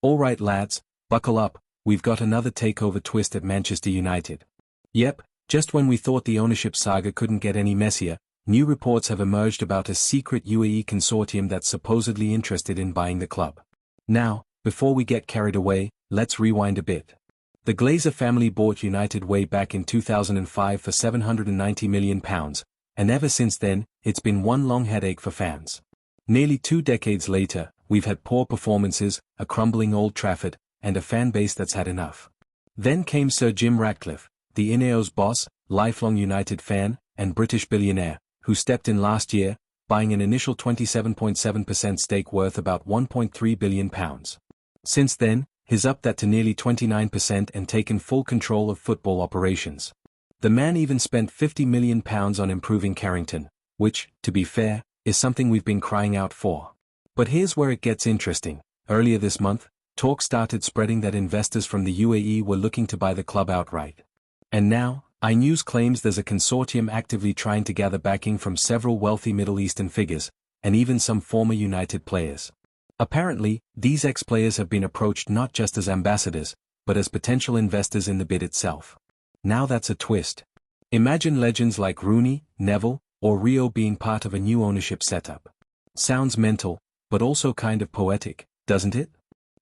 Alright lads, buckle up, we've got another takeover twist at Manchester United. Yep, just when we thought the ownership saga couldn't get any messier, new reports have emerged about a secret UAE consortium that's supposedly interested in buying the club. Now, before we get carried away, let's rewind a bit. The Glazer family bought United way back in 2005 for £790 million, and ever since then, it's been one long headache for fans. Nearly 2 decades later, we've had poor performances, a crumbling Old Trafford, and a fan base that's had enough. Then came Sir Jim Ratcliffe, the Ineos boss, lifelong United fan, and British billionaire, who stepped in last year, buying an initial 27.7% stake worth about £1.3 billion. Since then, he's upped that to nearly 29% and taken full control of football operations. The man even spent £50 million on improving Carrington, which, to be fair, is something we've been crying out for. But here's where it gets interesting. Earlier this month, talk started spreading that investors from the UAE were looking to buy the club outright. And now, iNews claims there's a consortium actively trying to gather backing from several wealthy Middle Eastern figures, and even some former United players. Apparently, these ex-players have been approached not just as ambassadors, but as potential investors in the bid itself. Now that's a twist. Imagine legends like Rooney, Neville, or Rio being part of a new ownership setup. Sounds mental, but also kind of poetic, doesn't it?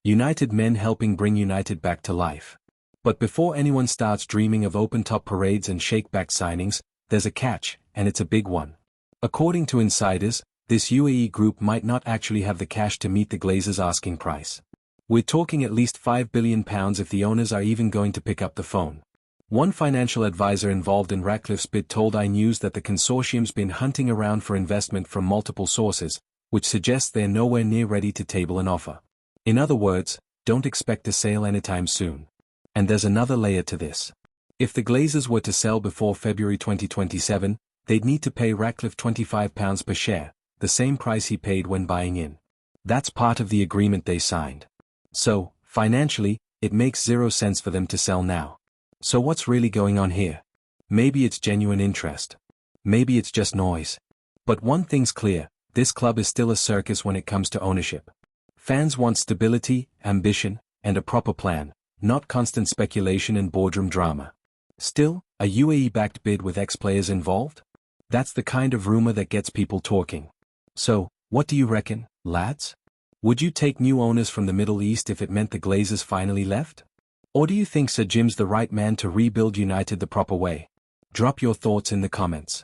United men helping bring United back to life. But before anyone starts dreaming of open-top parades and shake-back signings, there's a catch, and it's a big one. According to insiders, this UAE group might not actually have the cash to meet the Glazers' asking price. We're talking at least £5 billion if the owners are even going to pick up the phone. One financial advisor involved in Ratcliffe's bid told iNews that the consortium's been hunting around for investment from multiple sources, which suggests they're nowhere near ready to table an offer. In other words, don't expect a sale anytime soon. And there's another layer to this. If the Glazers were to sell before February 2027, they'd need to pay Ratcliffe £25 per share, the same price he paid when buying in. That's part of the agreement they signed. So, financially, it makes zero sense for them to sell now. So what's really going on here? Maybe it's genuine interest. Maybe it's just noise. But one thing's clear, this club is still a circus when it comes to ownership. Fans want stability, ambition, and a proper plan, not constant speculation and boardroom drama. Still, a UAE-backed bid with ex-players involved? That's the kind of rumor that gets people talking. So, what do you reckon, lads? Would you take new owners from the Middle East if it meant the Glazers finally left? Or do you think Sir Jim's the right man to rebuild United the proper way? Drop your thoughts in the comments.